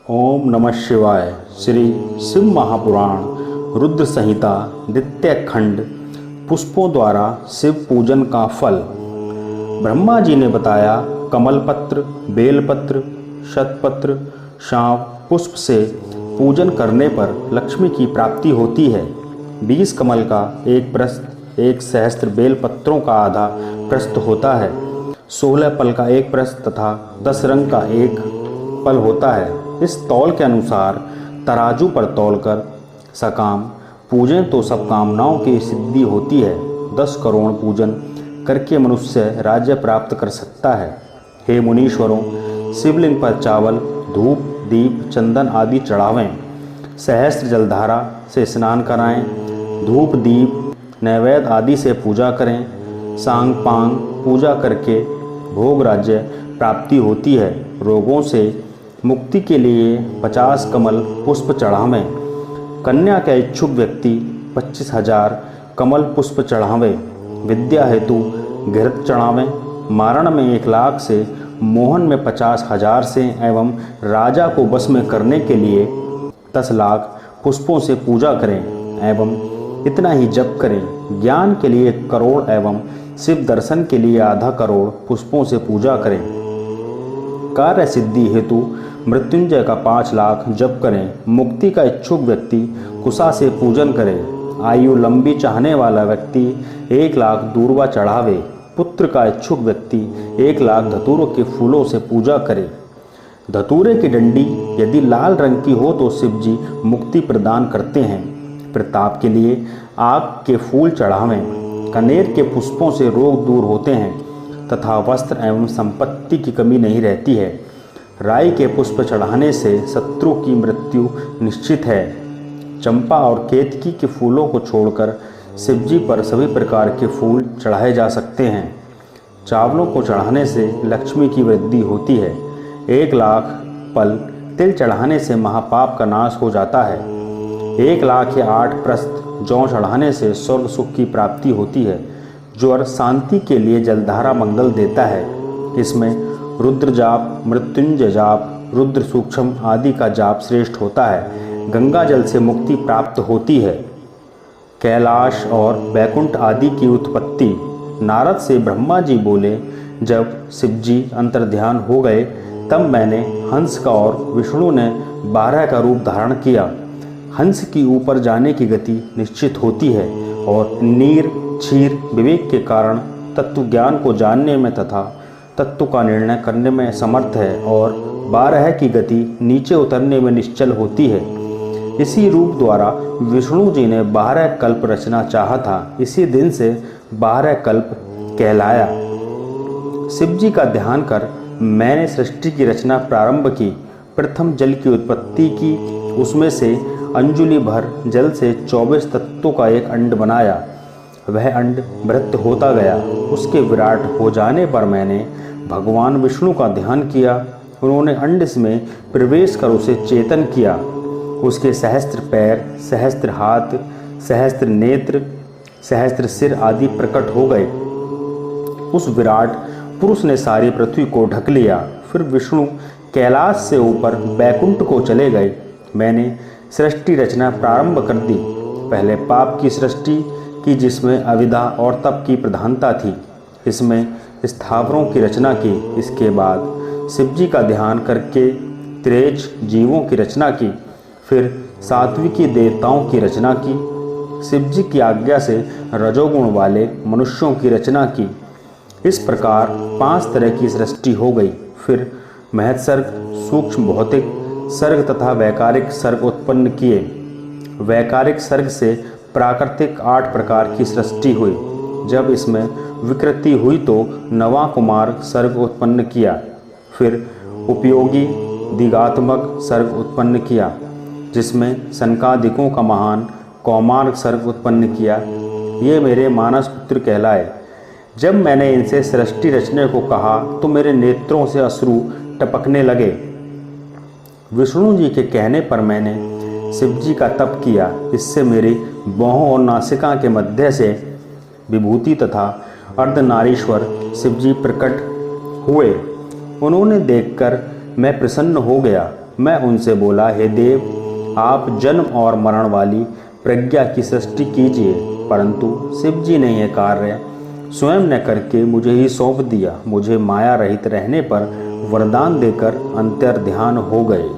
ओम नमः शिवाय। श्री शिव महापुराण रुद्र संहिता द्वितीय खंड पुष्पों द्वारा शिव पूजन का फल। ब्रह्मा जी ने बताया, कमलपत्र, बेलपत्र, शतपत्र, शाव पुष्प से पूजन करने पर लक्ष्मी की प्राप्ति होती है। 20 कमल का एक प्रस्थ, 1 सहस्त्र बेलपत्रों का आधा प्रस्थ होता है। 16 पल का एक प्रस्थ तथा 10 रंग का एक पल होता है। इस तौल के अनुसार तराजू पर तौलकर सकाम पूजें तो सब कामनाओं की सिद्धि होती है। 10 करोड़ पूजन करके मनुष्य राज्य प्राप्त कर सकता है। हे मुनीश्वरों, शिवलिंग पर चावल, धूप, दीप, चंदन आदि चढ़ावें। सहस्त्र जलधारा से स्नान कराएं। धूप, दीप, नैवेद्य आदि से पूजा करें। सांग पांग पूजा करके भोग राज्य प्राप्ति होती है। रोगों से मुक्ति के लिए 50 कमल पुष्प चढ़ावें। कन्या के इच्छुक व्यक्ति 25,000 कमल पुष्प चढ़ावें। विद्या हेतु घृत चढ़ावें। मारण में 1 लाख से, मोहन में 50,000 से एवं राजा को वश में करने के लिए 10 लाख पुष्पों से पूजा करें एवं इतना ही जप करें। ज्ञान के लिए 1 करोड़ एवं शिव दर्शन के लिए आधा करोड़ पुष्पों से पूजा करें। कार्य सिद्धि हेतु मृत्युंजय का 5 लाख जप करें। मुक्ति का इच्छुक व्यक्ति कुशा से पूजन करे। आयु लंबी चाहने वाला व्यक्ति 1 लाख दूर्वा चढ़ावे। पुत्र का इच्छुक व्यक्ति 1 लाख धतूरों के फूलों से पूजा करे। धतूरे की डंडी यदि लाल रंग की हो तो शिव जी मुक्ति प्रदान करते हैं। प्रताप के लिए आग के फूल चढ़ावें। कनेर के पुष्पों से रोग दूर होते हैं तथा वस्त्र एवं संपत्ति की कमी नहीं रहती है। राई के पुष्प चढ़ाने से शत्रु की मृत्यु निश्चित है। चंपा और केतकी के फूलों को छोड़कर शिवजी पर सभी प्रकार के फूल चढ़ाए जा सकते हैं। चावलों को चढ़ाने से लक्ष्मी की वृद्धि होती है। 1 लाख पल तिल चढ़ाने से महापाप का नाश हो जाता है। 1 लाख या 8 प्रस्थ जौ चढ़ाने से स्वर्ग सुख की प्राप्ति होती है। ज्वर शांति के लिए जलधारा मंगल देता है। इसमें रुद्र जाप, मृत्युंजय जाप, रुद्र सूक्ष्म आदि का जाप श्रेष्ठ होता है। गंगा जल से मुक्ति प्राप्त होती है। कैलाश और बैकुंठ आदि की उत्पत्ति। नारद से ब्रह्मा जी बोले, जब शिवजी अंतर्ध्यान हो गए तब मैंने हंस का और विष्णु ने 12 का रूप धारण किया। हंस की ऊपर जाने की गति निश्चित होती है और नीर क्षीर विवेक के कारण तत्व ज्ञान को जानने में तथा तत्व का निर्णय करने में समर्थ है और 12 की गति नीचे उतरने में निश्चल होती है। इसी रूप द्वारा विष्णु जी ने 12 कल्प रचना चाहा था। इसी दिन से 12 कल्प कहलाया। शिव जी का ध्यान कर मैंने सृष्टि की रचना प्रारंभ की। प्रथम जल की उत्पत्ति की। उसमें से अंजुलि भर जल से 24 तत्वों का एक अंड बनाया। वह अंड वृत्त होता गया। उसके विराट हो जाने पर मैंने भगवान विष्णु का ध्यान किया। उन्होंने अंड में प्रवेश कर उसे चेतन किया। उसके सहस्त्र पैर, सहस्त्र हाथ, सहस्त्र नेत्र, सहस्त्र सिर आदि प्रकट हो गए। उस विराट पुरुष ने सारी पृथ्वी को ढक लिया। फिर विष्णु कैलाश से ऊपर बैकुंठ को चले गए। मैंने सृष्टि रचना प्रारंभ कर दी। पहले पाप की सृष्टि की जिसमें अविद्या और तप की प्रधानता थी। इसमें स्थावरों की रचना की। इसके बाद शिवजी का ध्यान करके त्रेज जीवों की रचना की। फिर सात्विकी देवताओं की रचना की। शिवजी की आज्ञा से रजोगुण वाले मनुष्यों की रचना की। इस प्रकार 5 तरह की सृष्टि हो गई। फिर महत्सर्ग, सूक्ष्म भौतिक सर्ग तथा वैकारिक सर्ग उत्पन्न किए। वैकारिक सर्ग से प्राकृतिक 8 प्रकार की सृष्टि हुई। जब इसमें विकृति हुई तो नवा कुमार सर्ग उत्पन्न किया। फिर उपयोगी दिगात्मक सर्ग उत्पन्न किया, जिसमें सनकादिकों का महान कौमार्ग सर्ग उत्पन्न किया। ये मेरे मानस पुत्र कहलाए। जब मैंने इनसे सृष्टि रचने को कहा तो मेरे नेत्रों से अश्रु टपकने लगे। विष्णु जी के कहने पर मैंने शिवजी का तप किया। इससे मेरी बाहों और नासिका के मध्य से विभूति तथा अर्धनारीश्वर शिवजी प्रकट हुए। उन्होंने देखकर मैं प्रसन्न हो गया। मैं उनसे बोला, हे देव, आप जन्म और मरण वाली प्रज्ञा की सृष्टि कीजिए। परंतु शिव जी ने यह कार्य स्वयं न करके मुझे ही सौंप दिया। मुझे माया रहित रहने पर वरदान देकर अंतर्ध्यान हो गए।